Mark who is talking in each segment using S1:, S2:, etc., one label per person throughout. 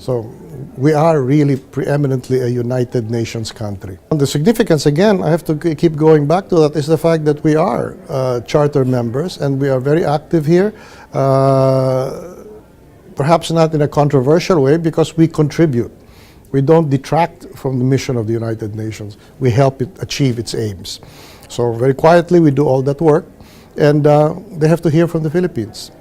S1: So we are really preeminently a United Nations country. And the significance, again, I have to keep going back to that, is the fact that we are charter members and we are very active here. Perhaps not in a controversial way, because we contribute. We don't detract from the mission of the United Nations. We help it achieve its aims. So very quietly we do all that work, and they have to hear from the Philippines.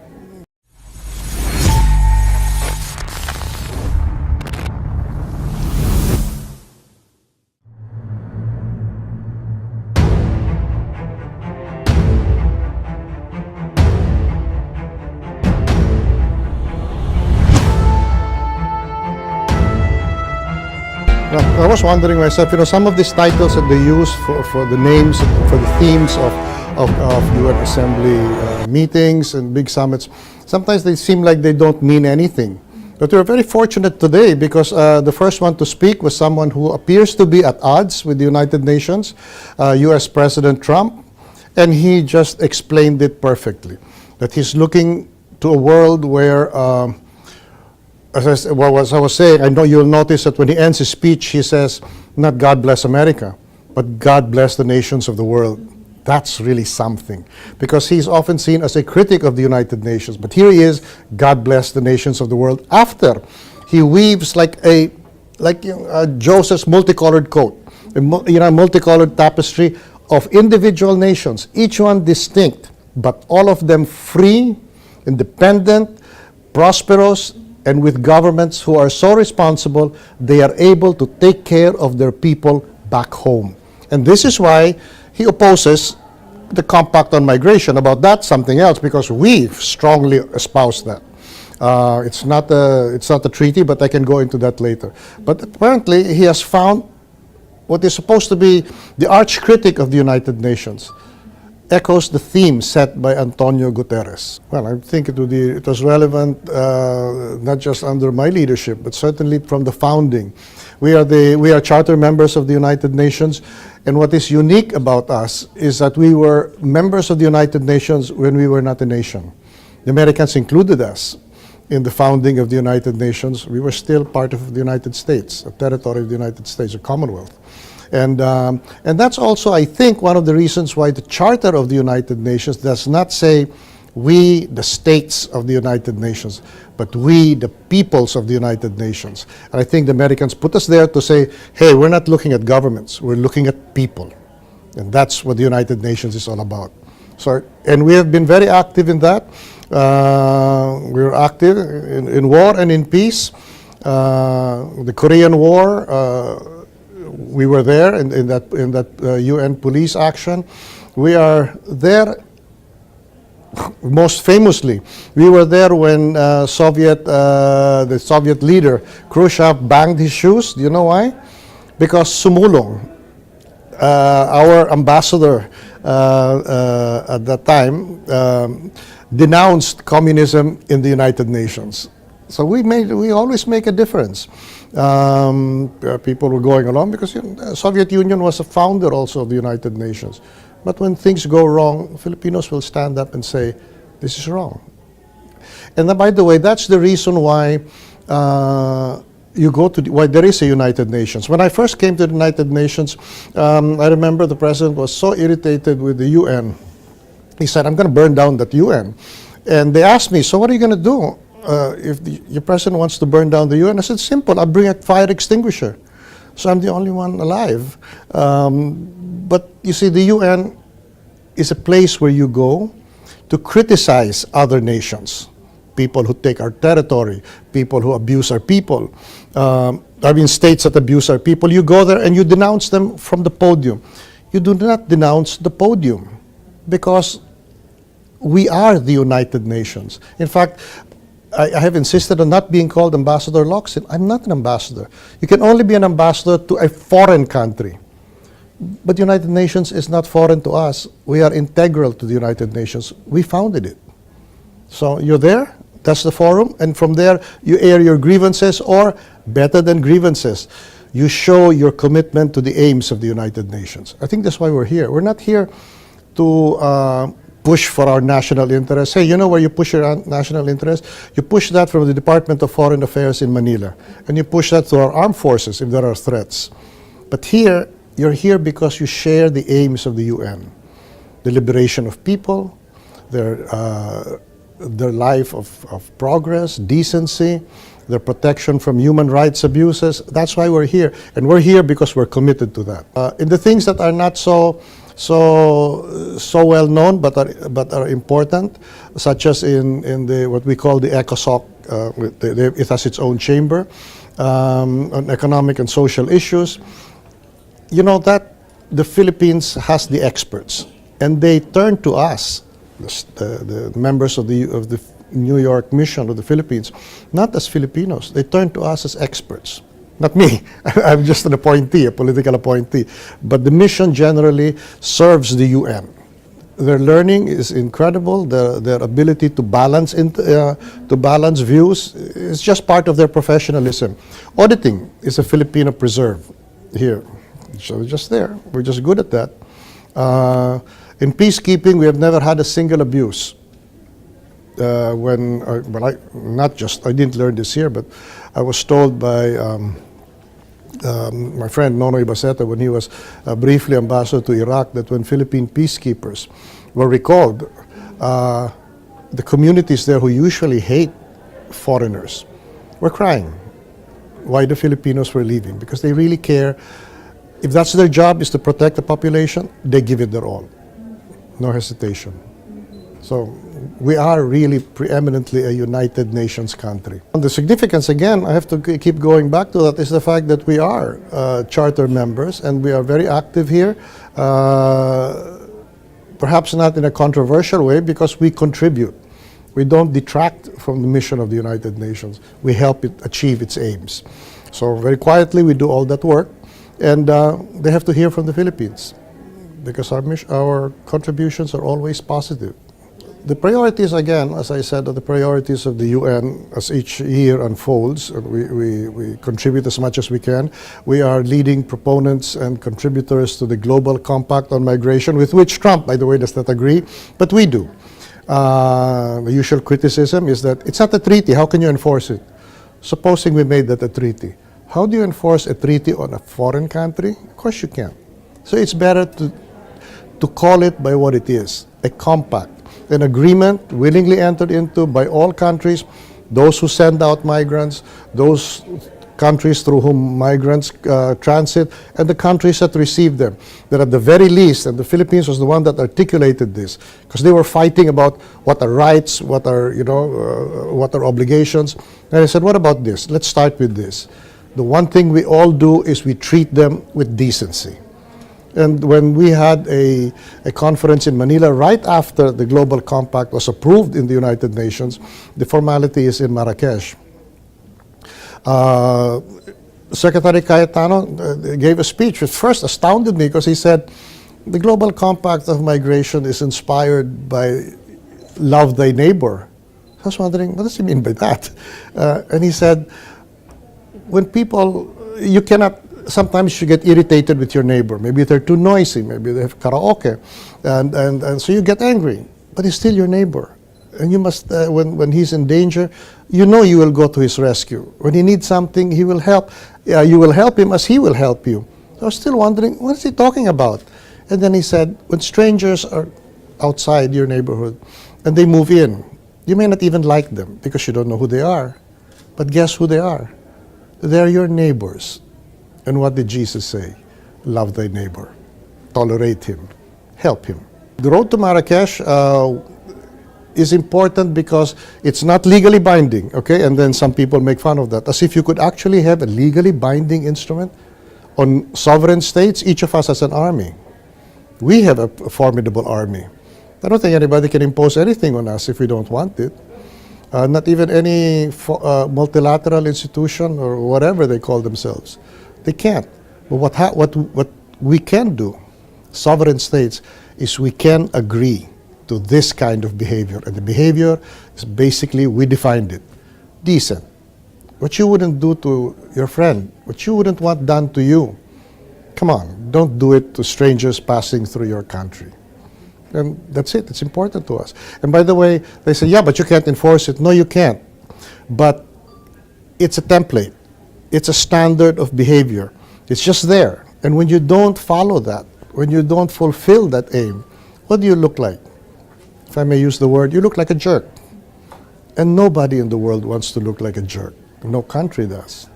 S1: I was wondering myself, some of these titles that they use for the names, for the themes of UN Assembly meetings and big summits, sometimes they seem like they don't mean anything. But we're very fortunate today, because the first one to speak was someone who appears to be at odds with the United Nations, US President Trump, and he just explained it perfectly, that he's looking to a world where as I was saying, I know you'll notice that when he ends his speech, he says, not God bless America, but God bless the nations of the world. That's really something, because he's often seen as a critic of the United Nations. But here he is, God bless the nations of the world, after he weaves like Joseph's multicolored coat, a multicolored tapestry of individual nations, each one distinct, but all of them free, independent, prosperous, and with governments who are so responsible, they are able to take care of their people back home. And this is why he opposes the Compact on Migration. About that, something else, because we strongly espouse that. It's not a treaty, but I can go into that later. But apparently, he has found what is supposed to be the arch critic of the United Nations echoes the theme set by Antonio Guterres. Well, I think it was relevant not just under my leadership, but certainly from the founding. We are charter members of the United Nations, and what is unique about us is that we were members of the United Nations when we were not a nation. The Americans included us in the founding of the United Nations. We were still part of the United States, a territory of the United States, a Commonwealth. And that's also, I think, one of the reasons why the Charter of the United Nations does not say we, the states of the United Nations, but we, the peoples of the United Nations. And I think the Americans put us there to say, hey, we're not looking at governments, we're looking at people. And that's what the United Nations is all about. So, and we have been very active in that. We were active in war and in peace. The Korean War, we were there in that UN police action. We are there, most famously, we were there when the Soviet leader Khrushchev banged his shoes. Do you know why? Because Sumulong, our ambassador at that time, denounced communism in the United Nations. So we always make a difference. People were going along because the Soviet Union was a founder also of the United Nations. But when things go wrong, Filipinos will stand up and say, this is wrong. And then, by the way, that's the reason why why there is a United Nations. When I first came to the United Nations, I remember the president was so irritated with the UN. He said, I'm going to burn down that UN. And they asked me, so what are you going to do? If your president wants to burn down the UN, I said, simple, I'll bring a fire extinguisher. So I'm the only one alive. But you see, the UN is a place where you go to criticize other nations, people who take our territory, people who abuse our people, states that abuse our people. You go there and you denounce them from the podium. You do not denounce the podium, because we are the United Nations. In fact, I have insisted on not being called Ambassador Locsin. I'm not an ambassador. You can only be an ambassador to a foreign country. But the United Nations is not foreign to us. We are integral to the United Nations. We founded it. So you're there, that's the forum, and from there you air your grievances, or better than grievances, you show your commitment to the aims of the United Nations. I think that's why we're here. We're not here to push for our national interest. Hey, you know where you push your national interest? You push that from the Department of Foreign Affairs in Manila. And you push that to our armed forces if there are threats. But here, you're here because you share the aims of the UN. The liberation of people, their life of progress, decency, their protection from human rights abuses. That's why we're here. And we're here because we're committed to that. In the things that are not so well known but are important, such as in the what we call the ECOSOC, it has its own chamber on economic and social issues. You know that the Philippines has the experts, and they turn to us, the members of the New York mission of the Philippines, not as Filipinos. They turn to us as experts. Not me. I'm just an appointee, a political appointee. But the mission generally serves the UN. Their learning is incredible. Their ability to balance views is just part of their professionalism. Auditing is a Filipino preserve here. So we're just there. We're just good at that. In peacekeeping, we have never had a single abuse. I didn't learn this here, but I was told by my friend Nonoy Baceta when he was briefly ambassador to Iraq that when Philippine peacekeepers were recalled, the communities there who usually hate foreigners were crying why the Filipinos were leaving, because they really care. If that's their job, is to protect the population, they give it their all. No hesitation. So we are really preeminently a United Nations country. And the significance, again, I have to keep going back to that, is the fact that we are charter members and we are very active here. Perhaps not in a controversial way, because we contribute. We don't detract from the mission of the United Nations. We help it achieve its aims. So very quietly we do all that work, and they have to hear from the Philippines, because our contributions are always positive. The priorities, again, as I said, are the priorities of the UN as each year unfolds. We contribute as much as we can. We are leading proponents and contributors to the Global Compact on Migration, with which Trump, by the way, does not agree, but we do. The usual criticism is that it's not a treaty. How can you enforce it? Supposing we made that a treaty. How do you enforce a treaty on a foreign country? Of course you can't. So it's better to call it by what it is, a compact. An agreement willingly entered into by all countries, those who send out migrants, those countries through whom migrants transit, and the countries that receive them. That at the very least, and the Philippines was the one that articulated this, because they were fighting about what are rights, what are obligations. And I said, what about this? Let's start with this. The one thing we all do is we treat them with decency. And when we had a conference in Manila right after the Global Compact was approved in the United Nations, the formality is in Marrakesh. Secretary Cayetano gave a speech which first astounded me, because he said, the Global Compact of Migration is inspired by love thy neighbor. I was wondering, what does he mean by that? And he said, when people, you cannot, sometimes you get irritated with your neighbor. Maybe they're too noisy. Maybe they have karaoke. And so you get angry. But he's still your neighbor. And you must, when he's in danger, you know you will go to his rescue. When he needs something, he will help. You will help him as he will help you. I was still wondering, what is he talking about? And then he said, when strangers are outside your neighborhood and they move in, you may not even like them because you don't know who they are. But guess who they are? They're your neighbors. And what did Jesus say? Love thy neighbor. Tolerate him. Help him. The road to Marrakesh is important because it's not legally binding, okay? And then some people make fun of that. As if you could actually have a legally binding instrument on sovereign states. Each of us has an army. We have a formidable army. I don't think anybody can impose anything on us if we don't want it. Not even any multilateral institution or whatever they call themselves. They can't. But what we can do, sovereign states, is we can agree to this kind of behavior. And the behavior is basically, we defined it. Decent. What you wouldn't do to your friend, what you wouldn't want done to you. Come on, don't do it to strangers passing through your country. And that's it. It's important to us. And by the way, they say, yeah, but you can't enforce it. No, you can't. But it's a template. It's a standard of behavior. It's just there. And when you don't follow that, when you don't fulfill that aim, what do you look like? If I may use the word, you look like a jerk. And nobody in the world wants to look like a jerk. No country does.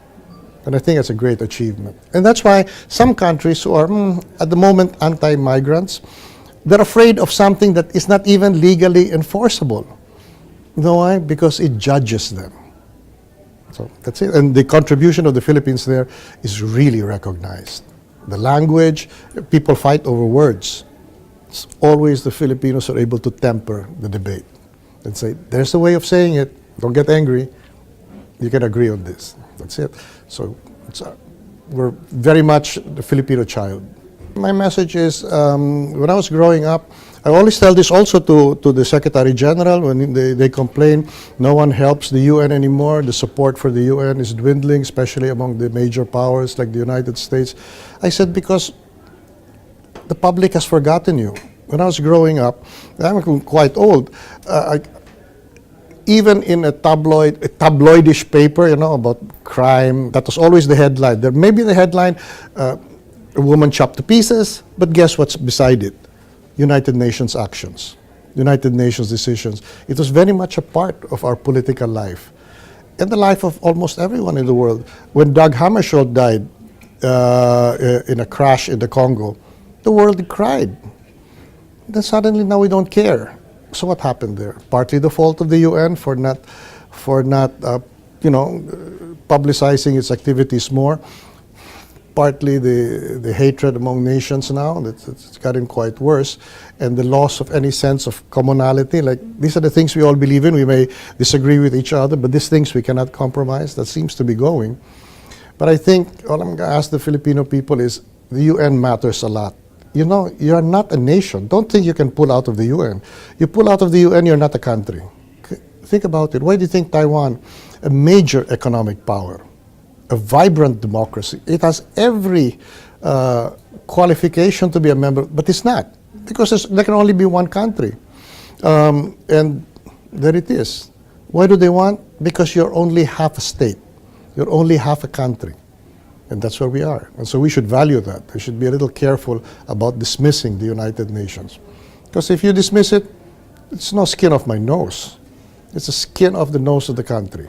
S1: And I think it's a great achievement. And that's why some countries who are, at the moment, anti-migrants, they're afraid of something that is not even legally enforceable. You know why? Because it judges them. So that's it. And the contribution of the Philippines there is really recognized. The language, people fight over words. It's always the Filipinos are able to temper the debate and say, there's a way of saying it. Don't get angry. You can agree on this. That's it. So we're very much the Filipino child. My message is, when I was growing up, I always tell this also to the Secretary General when they complain no one helps the UN anymore. The support for the UN is dwindling, especially among the major powers like the United States. I said, because the public has forgotten you. When I was growing up, I'm quite old, even in a tabloidish paper, about crime, that was always the headline. There may be the headline, a woman chopped to pieces, but guess what's beside it? United Nations actions, United Nations decisions. It was very much a part of our political life and the life of almost everyone in the world. When Dag Hammarskjöld died in a crash in the Congo, the world cried. Then suddenly now we don't care. So what happened there? Partly the fault of the UN for not publicizing its activities more. Partly the hatred among nations now, it's gotten quite worse, and the loss of any sense of commonality. Like, these are the things we all believe in. We may disagree with each other, but these things we cannot compromise. That seems to be going. But I think all I'm going to ask the Filipino people is, the UN matters a lot. You're not a nation. Don't think you can pull out of the UN. You pull out of the UN, you're not a country. Think about it. Why do you think Taiwan, a major economic power, a vibrant democracy, it has every qualification to be a member, but it's not, because there can only be one country. And there it is. Why do they want? Because you're only half a state. You're only half a country. And that's where we are. And so we should value that. We should be a little careful about dismissing the United Nations. Because if you dismiss it, it's no skin off my nose. It's the skin off the nose of the country.